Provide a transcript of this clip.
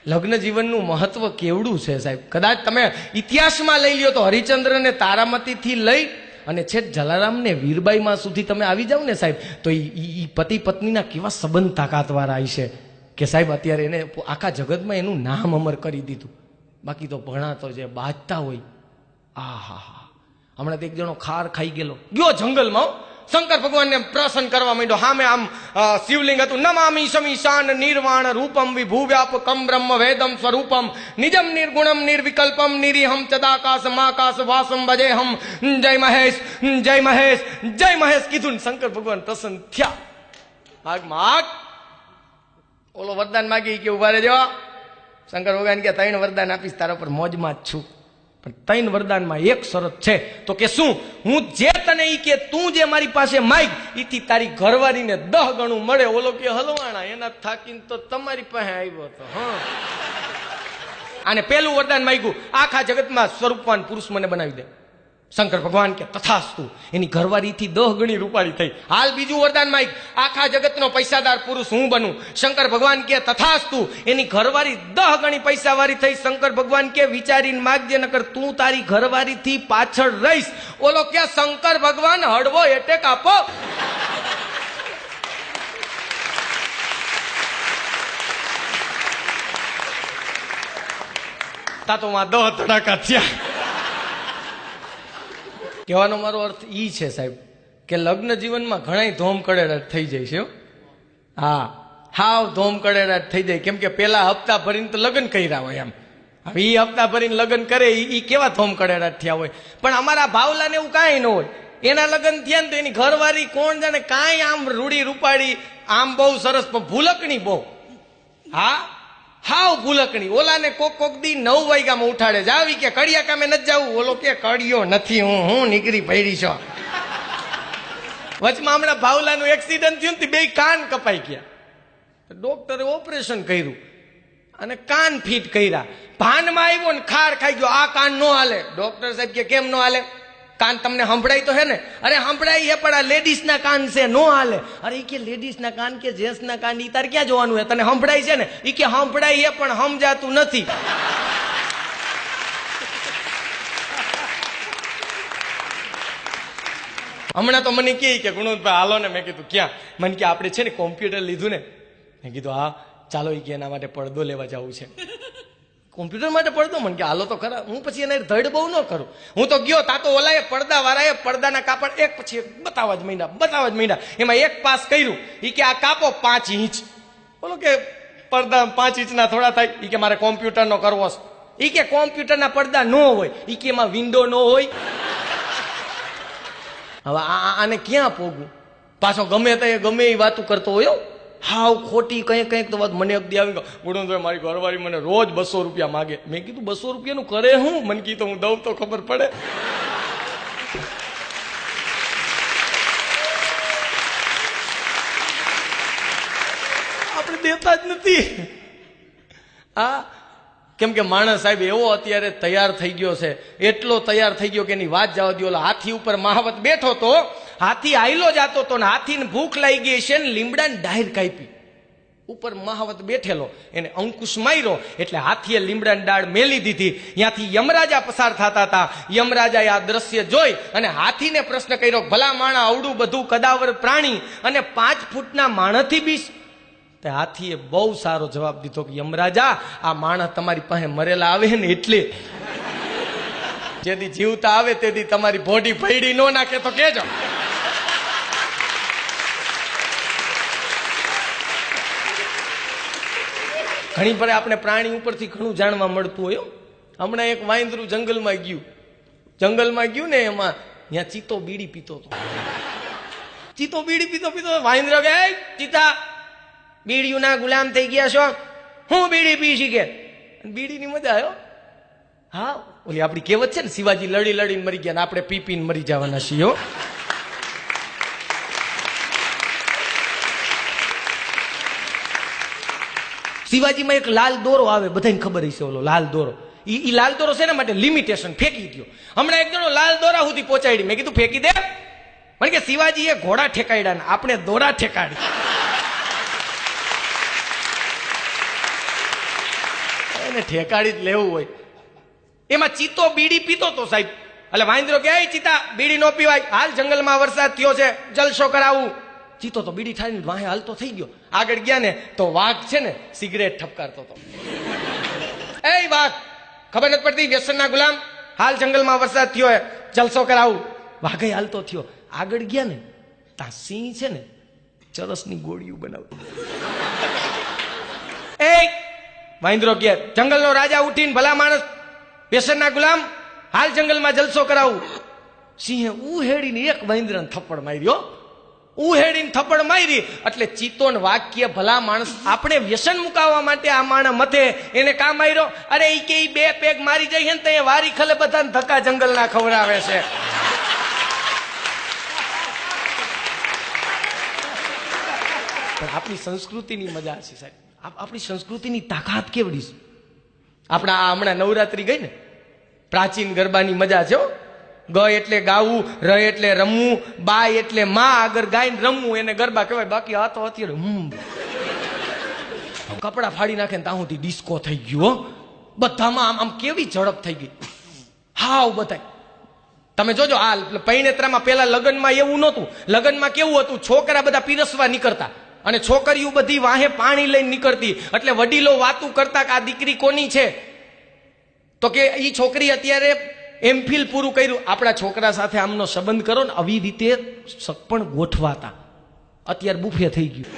લગ્ન જીવનનું મહત્વ કેવડું છે સાહેબ. કદાચ તમે ઇતિહાસમાં લઈ લ્યો તો હરિચંદ્રને તારામતીથી લઈ અને છેક જલારામ ને વીરબાઈમાં સુધી તમે આવી જાવ ને સાહેબ, તો ઈ પતિ પત્નીના કેવા સંબંધ તાકાતવાળા છે કે સાહેબ અત્યારે એને આખા જગતમાં એનું નામ અમર કરી દીધું. બાકી તો ભણાતો જે બાજતા હોય, આ હા હા. હમણાં તો એક જણો ખાર ખાઈ ગયો જંગલમાં, શંકર ભગવાનને પ્રસન્ન કરવા માંડ્યો. સામે આમ શિવલિંગ હતું, નમામિ શમીશાન નિર્વાણ રૂપમ વિભુવ્યાપકમ બ્રહ્મ વેદમ સ્વરૂપમ નિજમ નિર્ગુણમ નિર્વિકલ્પમ નિરીહમ ચદાકાશ માકાશ વાસમ ભજેહમ જય મહેશ જય મહેશ જય મહેશ કીધું ને શંકર ભગવાન પ્રસન્ન થયા. માગ માગ ઓલો વરદાન માગી કે ઉભા રહેજો. શંકર ભગવાન કે 3 વરદાન આપીશ, તારા પર મોજમાં જ છું, પણ 3 વરદાનમાં એક શરત છે. તો કે શું? હું જે તને ઈ કે તું જે મારી પાસે માગ ઈથી તારી ઘરવાળીને 10 ગણું મળે. ઓલો કે હલવાણા એના થાકીને તો તમારી પાસે આવ્યો હતો. હા, અને પેલું વરદાન માંગ્યું, આખા જગતમાં સ્વરૂપવાન પુરુષ મને બનાવી દે. શંકર ભગવાન કે તથાસ્તુ. એની ઘરવાળીથી 10 ગણી રૂપાળી થઈ. હાલ બીજું વરદાન માંગ, આખા જગતનો પૈસાદાર પુરુષ હું બનું. શંકર ભગવાન કે તથાસ્તુ. એની ઘરવાળી 10 ગણી પૈસાવાળી થઈ. શંકર ભગવાન કે વિચારીને માગજે, નકર તું તારી ઘરવાળીથી પાછળ રહીશ. ઓલો કે શંકર ભગવાન હળવો એટેક આપો. તા તો માં 10 ધડાકા થયા. કહેવાનો મારો અર્થ ઈ છે સાહેબ કે લગ્ન જીવનમાં ઘણા ધોમ કડેરાટ થઈ જાય છે. હા, હાવ ધોમ કડેરાટ થઈ જાય. કેમ કે પેલા હપ્તા ભરીને તો લગ્ન કર્યા હોય, એમ હવે ઈ હપ્તા ભરીને લગ્ન કરે ઈ કેવા ધોમ કડેરાટ થયા હોય. પણ અમારા ભાવલાને એવું કાંઈ ન હોય. એના લગ્ન થયા ને તો એની ઘરવાળી કોણ જાણે કાંઈ આમ રૂડી રૂપાડી, આમ બહુ સરસ પણ ભૂલકણી બહુ. હા, હાવ ભૂલકણી. ઓલાને કોક દી 9 વાગ્યામાં ઉઠાડે, જાવી કે કડિયા કામે નથી જવું. ઓલો કે કડિયો નથી, હું નીકળી પડી છો. વચમાં હમણાં ભાવલાનું એક્સિડન્ટ થયું ને, 2 કાન કપાઈ ગયા. ડોક્ટરે ઓપરેશન કર્યું અને કાન ફિટ કર્યા. ભાનમાં આવ્યો ને ખાર ખાઈ ગયો. આ કાન નો હાલે. ડોક્ટર સાહેબ કે કેમ નો હાલે? કાન તમને સંભળાય તો હે ને? અરે સંભળાય હે, પણ આ લેડીઝ ના કાન છે, નો હાલે. અરે ઈ કે લેડીઝ ના કાન કે જેન્ટ્સ ના કાન ઈ તાર ક્યાં જોવાનું હે? તને સંભળાય છે ને? ઈ કે સંભળાય હે પણ સમજાતું નથી. હમણાં તો મને કે ગુણવંતભાઈ હાલો ને. મેં કીધું ક્યાં? મને કે આપણે છે ને કોમ્પ્યુટર લીધું ને. મેં કીધું હા ચાલો. ઈ કે એના માટે પડદો લેવા જવું છે. કોમ્પ્યુટર માટે પડદો? મને કે હાલો તો ખરા. હું પછી એને ધડ બહુ ન કરું. હું તો ગયો, તા તો ઓલાએ પડદા વાળાએ પડદાના કાપડ એક પછી એક બતાવવા જ માંડ્યા. એમાં એક પાસ કર્યું. ઈ કે આ કાપો 5 ઇંચ. બોલો કે પડદા 5 ઇંચના થોડા થાય. ઈ કે મારે કોમ્પ્યુટરનો કરવો છે. ઈ કે કોમ્પ્યુટરના પડદા ન હોય. ઈ કે એમાં વિન્ડો ન હોય. હવે આને ક્યાં પોગું? પાછો ગમે એ વાતું કરતો હોય. હાવ ખોટી કંઈક તો વાત. મને એક દી આવી ગયો, ગુણવંતભાઈ મારી ઘરવાળી મને રોજ 200 રૂપિયા માગે. મેં કીધું 200 રૂપિયાનું કરે હું? મને કીધું હું દઉં તો ખબર પડે. આપણે દેતા જ નથી. હા, કેમ કે માણસ સાહેબ એવો અત્યારે તૈયાર થઈ ગયો છે, એટલો તૈયાર થઈ ગયો કે એની વાત જવા દો. હાથી ઉપર મહાવત બેઠો તો હાથી આયલો જાતો તો ને હાથીને ભૂખ લાગી ગઈ છે ને લીમડાની ડાયર કાપી. ઉપર મહાવત બેઠેલો એને અંકુશ માર્યો એટલે હાથીએ લીમડાની ડાળ મેલી દીધી. ત્યાંથી યમરાજા પસાર થતા હતા. યમરાજાએ આ દ્રશ્ય જોઈ અને હાથીને પ્રશ્ન કર્યો, ભલા માણા આવડું બધું કદાવર પ્રાણી અને 5 ફૂટના માણસથી બીસ? હાથીએ બહુ સારો જવાબ દીધો કે યમરાજા, આ માણસ તમારી પાસે મરેલા આવે ને એટલે. જેથી જીવતા આવે તેથી તમારી બોડી ભયડી ન નાખે તો કેજો. ઘણી વાર આપણે પ્રાણી ઉપરથી ઘણું જાણવા મળતું હોય. હમણાં એક વાંદરું જંગલમાં ગયું ને, એમાં ત્યાં ચીતો બીડી પીતો હતો. ચીતો બીડી પીતો વાંદરો કે ચીતા બીડીઓના ગુલામ થઈ ગયા છો, હું બીડી પી શીખે. બીડીની મજા આવ્યો. હા, ઓલી આપડી કહેવત છે ને, શિવાજી લડીને મરી ગયા ને આપણે પીને મરી જવાના છીએ. શિવાજીમાં એક લાલ દોરો આવે, બધાને ખબર હશે. ઓલો લાલ દોરો, ઈ લાલ દોરો છે ને માટે લિમિટેશન ફેંકી દો. હમણાં એક જણો લાલ દોરા સુધી પહોંચાડી. મેં કીધું ફેંકી દે. મને કે શિવાજી એ ઘોડા ઠેકાડ્યા ને આપણે દોરા ઠેકાડી. એને ઠેકાડી જ લેવું હોય. એમાં ચિત્તો બીડી પીતો તો સાહેબ. એટલે વાંદરો કે ચિતા બીડી નો પીવાય, હાલ જંગલમાં વરસાદ થયો છે, જલસો કરાવું. ચિત્તો તો બીડી ઠારીને વાહે હાલતો થઈ ગયો. આગળ ગયા ને તો વાઘ છે ને સિગરેટ ઠપકારતો હતો. એ વાઘ, ખબર નથી પડતી, વ્યસનના ગુલામ, હાલ જંગલમાં વરસાદ થયો હે, જલસો કરાવું. વાઘે હાલતો થયો. આગળ ગયા ને ત્યાં સિંહ છે ને ચરસની ગોળીઓ બનાવતો. એ વાંદરો કે જંગલનો રાજા ઉઠીને ભલા માણસ, વ્યસનના ગુલામ, હાલ જંગલમાં જલસો કરાવું. સિંહે ઉહેડીને એક વાંદરાને થપ્પડ માર્યો. ઉહેડીને થપ્પડ મારી એટલે ચિત્તો ને વાક્ય ભલા માણસ, આપણે વ્યસન મુકાવવા માટે આ માણસ મથે એને કામ માર્યો. અરે ઈ કે બે પેગ મારી જાય ને તો એ વારી ખલે બધાને ધક્કા જંગલના ખવડાવે છે. પણ આપણી સંસ્કૃતિની મજા છે સાહેબ. આપણી સંસ્કૃતિની તાકાત કેવડી છે. આપણા આ હમણાં નવરાત્રી ગઈ ને, પ્રાચીન ગરબાની મજા છે. ગ એટલે ગાવું, ર એટલે રમવું, બા એટલે માં આગળ ગાઈને રમવું, એને ગરબા કહેવાય. બાકી આ તો અત્યારે કપડા ફાડી નાખે ને ત્યાં સુધી ડિસ્કો થઈ ગયો. બધામાં આમ આમ કેવી ઝડપ થઈ ગઈ. હાવ બધાય તમે જોજો. આ પૈણેત્રામાં પેલા લગ્નમાં એવું નહોતું. લગ્નમાં કેવું હતું, છોકરા બધા પીરસવા નીકળતા અને છોકરીઓ બધી વાહે પાણી લઈને નીકળતી. એટલે વડીલો વાતું કરતા કે આ દીકરી કોની છે, તો કે ઈ છોકરી અત્યારે એમફિલ પૂરું કર્યું. આપણા છોકરા સાથે આમનો સંબંધ કરો ને, આવી રીતે સગપણ ગોઠવાતા. અત્યારે બુફે થઈ ગયું.